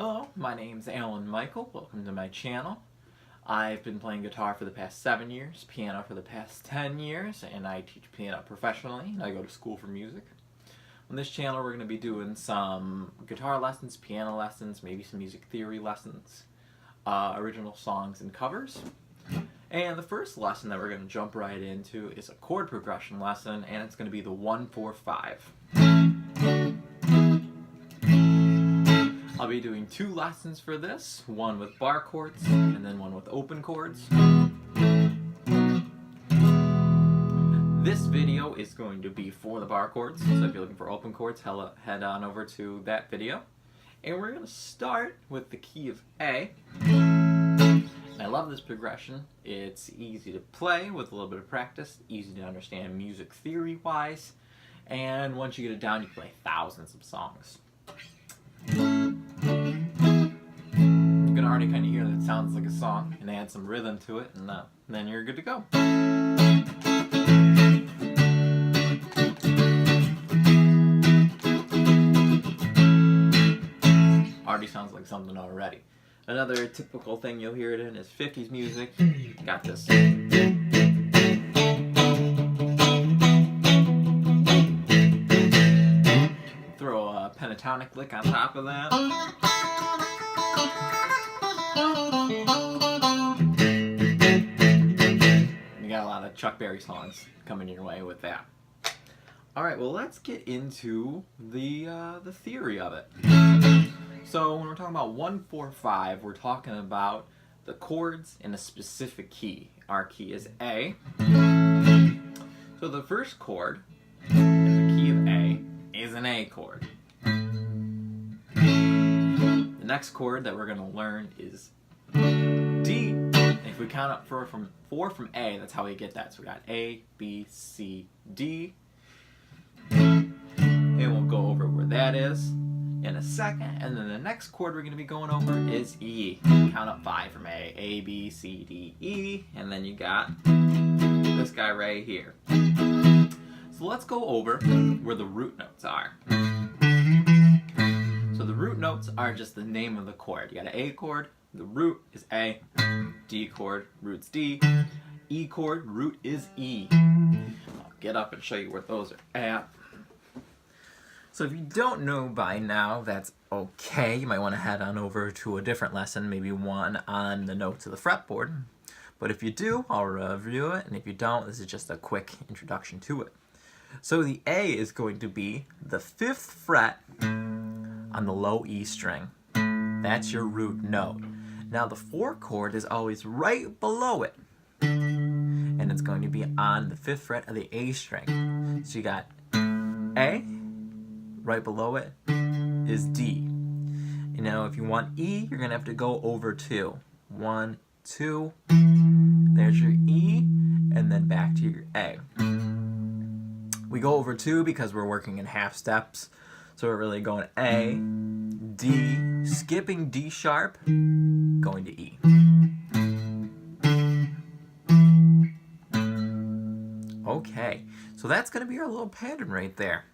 Hello, my name's Alan Michael. Welcome to my channel. I've been playing guitar for the past 7 years, piano for the past 10 years, and I teach piano professionally, and I go to school for music. On this channel we're going to be doing some guitar lessons, piano lessons, maybe some music theory lessons, original songs and covers. And the first lesson that we're going to jump right into is a chord progression lesson, and it's going to be the 1-4-5. I'll be doing 2 lessons for this, one with bar chords and then one with open chords. This video is going to be for the bar chords, so if you're looking for open chords, head on over to that video. And we're going to start with the key of A. And I love this progression. It's easy to play with a little bit of practice, easy to understand music theory-wise, and once you get it down, you can play thousands of songs. You can already kind of hear that it sounds like a song, and add some rhythm to it, and then you're good to go. Already sounds like something already. Another typical thing you'll hear it in is 50s music. Got this. Throw a pentatonic lick on top of that. You got a lot of Chuck Berry songs coming your way with that. Alright, well let's get into the theory of it. So when we're talking about 1-4-5, we're talking about the chords in a specific key. Our key is A. So the first chord in the key of A is an A chord. The next chord that we're going to learn is D. And if we count up 4 from A, that's how we get that. So we got A, B, C, D. And we'll go over where that is in a second, and then the next chord we're going to be going over is E. Count up 5 from A, B, C, D, E, and then you got this guy right here. So let's go over where the root notes are. So the root notes are just the name of the chord. You got an A chord, the root is A, D chord, root's D, E chord, root is E. I'll get up and show you where those are at. So if you don't know by now, that's okay. You might want to head on over to a different lesson, maybe one on the notes of the fretboard. But if you do, I'll review it, and if you don't, this is just a quick introduction to it. So the A is going to be the 5th fret on the low E string. That's your root note. Now the 4 chord is always right below it, and it's going to be on the 5th fret of the A string. So you got A. Right below it is D. And now if you want E, you're going to have to go over 2. 1, 2. There's your E, and then back to your A. We go over 2 because we're working in half steps. So we're really going A, D, skipping D sharp, going to E. Okay, so that's going to be our little pattern right there.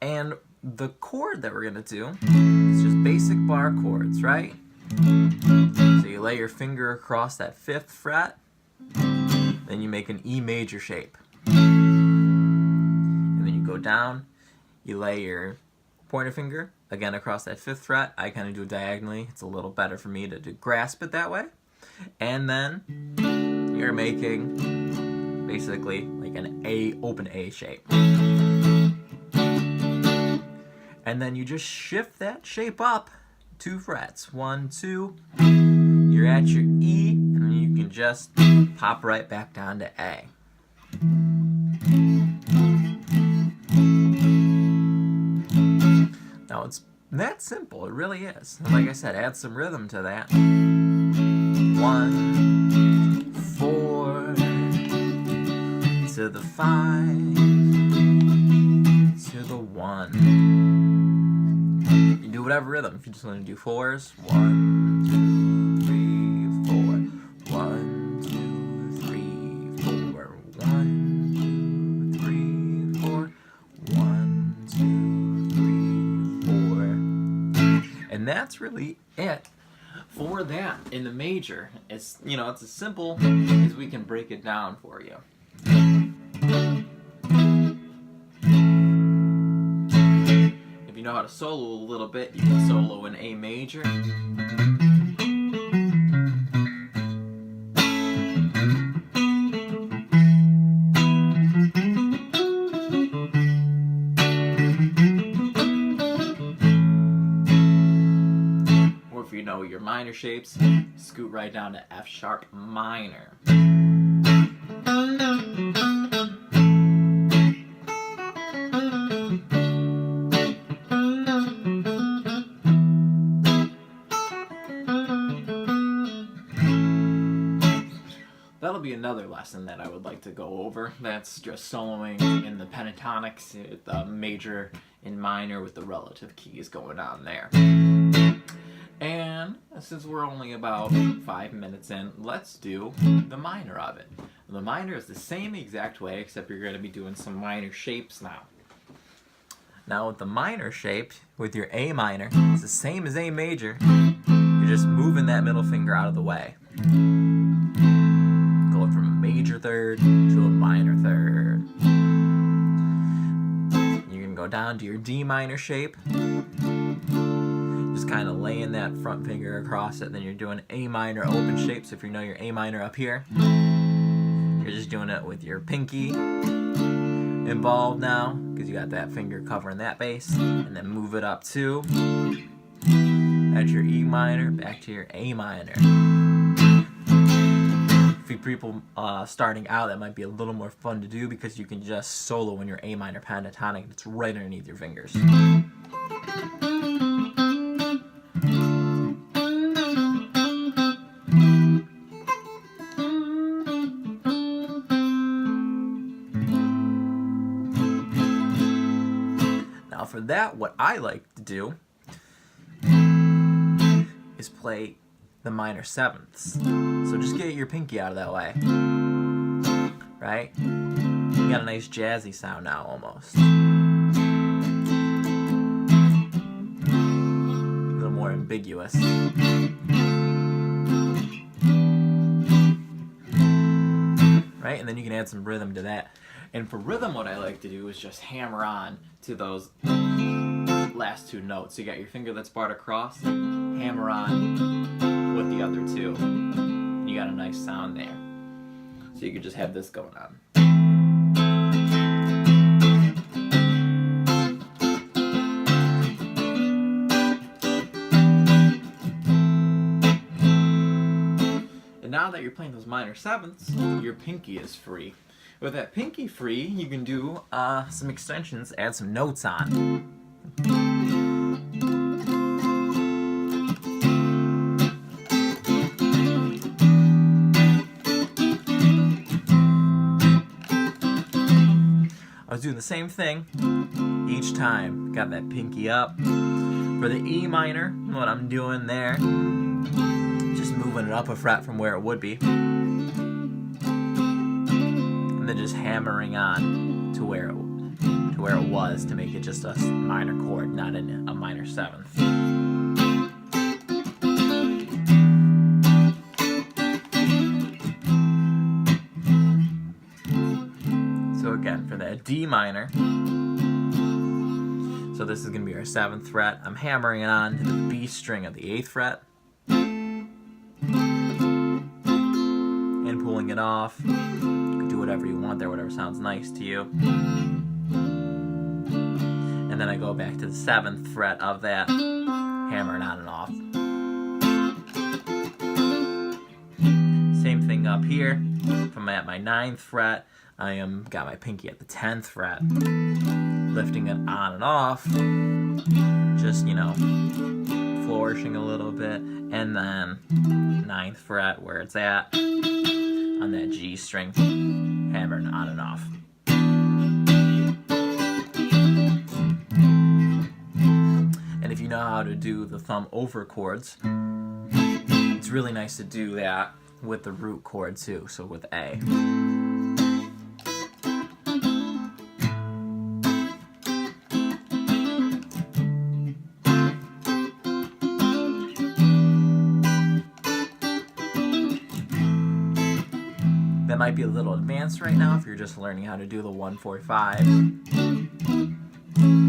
And the chord that we're going to do is just basic bar chords, right? So you lay your finger across that 5th fret, then you make an E major shape. And then you go down, you lay your pointer finger, again across that 5th fret. I kind of do it diagonally. It's a little better for me to grasp it that way. And then you're making basically like an A, open A shape. And then you just shift that shape up 2 frets. 1, 2. You're at your E, and then you can just pop right back down to A. Now it's that simple. It really is. And like I said, add some rhythm to that. 1, 4, to the 5, to the 1. Do whatever rhythm. If you just want to do 4s, 1, 2, 3, 4. 1, 2, 3, 4. 1, 2, 3, 4. 1, 2, 3, 4. And that's that's really it for that in the major. It's, you know, it's as simple as we can break it down for you. If you know how to solo a little bit, you can solo in A major. If you know your minor shapes, scoot right down to F sharp minor. That'll be another lesson that I would like to go over. That's just soloing in the pentatonics, the major and minor with the relative keys going on there. And since we're only about 5 minutes in, let's do the minor of it. The minor is the same exact way, except you're going to be doing some minor shapes now. Now with the minor shape, with your A minor, it's the same as A major. You're just moving that middle finger out of the way. Going from a major third to a minor third. You're going to go down to your D minor shape. Just kind of laying that front finger across it. Then you're doing A minor open shape. So if you know your A minor up here, you're just doing it with your pinky involved now, because you got that finger covering that bass. And then move it up to at your E minor, back to your A minor. For people starting out, that might be a little more fun to do because you can just solo in your A minor pentatonic. It's right underneath your fingers. Now for that, what I like to do is play the minor sevenths. So just get your pinky out of that way. Right? You got a nice jazzy sound now almost. A little more ambiguous. Right? And then you can add some rhythm to that. And for rhythm, what I like to do is just hammer on to those last two notes. So you got your finger that's barred across, hammer on with the other two. And you got a nice sound there. So you could just have this going on. And now that you're playing those minor sevenths, your pinky is free. With that pinky free, you can do some extensions, add some notes on. I was doing the same thing each time. Got that pinky up. For the E minor, what I'm doing there, just moving it up a fret from where it would be. And then just hammering on to where it was to make it just a minor chord, not a minor seventh. So again, for that D minor, so this is going to be our 7th fret. I'm hammering it on to the B string of the 8th fret and pulling it off. You can do whatever you want there, whatever sounds nice to you. And then I go back to the 7th fret of that, hammering on and off. Same thing up here. If I'm at my 9th fret, I got my pinky at the 10th fret, lifting it on and off, just, you know, flourishing a little bit, and then 9th fret where it's at, on that G string, hammering on and off. And if you know how to do the thumb over chords, it's really nice to do that with the root chord too, so with A. might be a little advanced right now if you're just learning how to do the 1-4-5.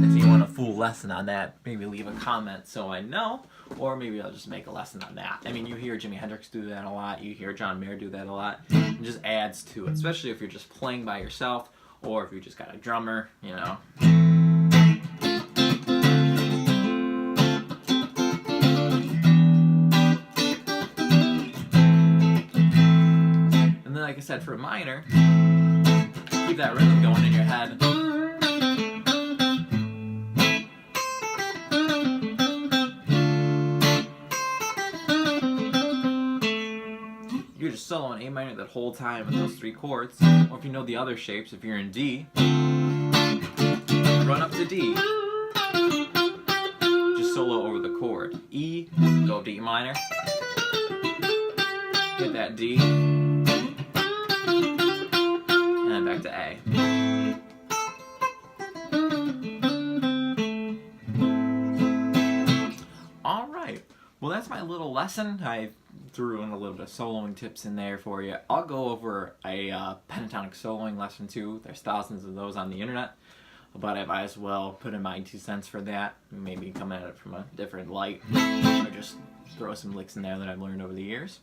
If you want a full lesson on that, maybe leave a comment so I know, or maybe I'll just make a lesson on that. I mean, you hear Jimi Hendrix do that a lot, you hear John Mayer do that a lot. It just adds to it, especially if you're just playing by yourself, or if you just got a drummer, you know. And then, like I said, for a minor, keep that rhythm going in your head. You're just soloing A minor that whole time with those 3 chords. Or if you know the other shapes, if you're in D, run up to D. Just solo over the chord. E, go up to E minor. Hit that D. And then back to A. Alright. Well, that's my little lesson. I threw in a little bit of soloing tips in there for you. I'll go over a pentatonic soloing lesson too. There's thousands of those on the internet, but I might as well put in my 2 cents for that. Maybe come at it from a different light, or just throw some licks in there that I've learned over the years.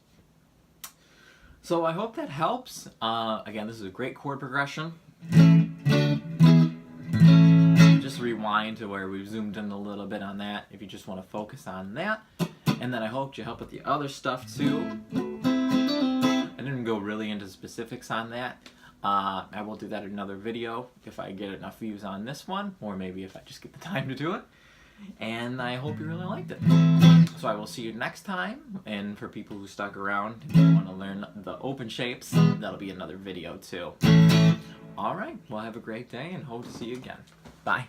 So I hope that helps. Again, this is a great chord progression. Just rewind to where we've zoomed in a little bit on that if you just want to focus on that. And then I hope you help with the other stuff too. I didn't go really into specifics on that. I will do that in another video if I get enough views on this one, or maybe if I just get the time to do it. And I hope you really liked it. So I will see you next time. And for people who stuck around, if you want to learn the open shapes, that'll be another video too. Alright, well have a great day and hope to see you again. Bye.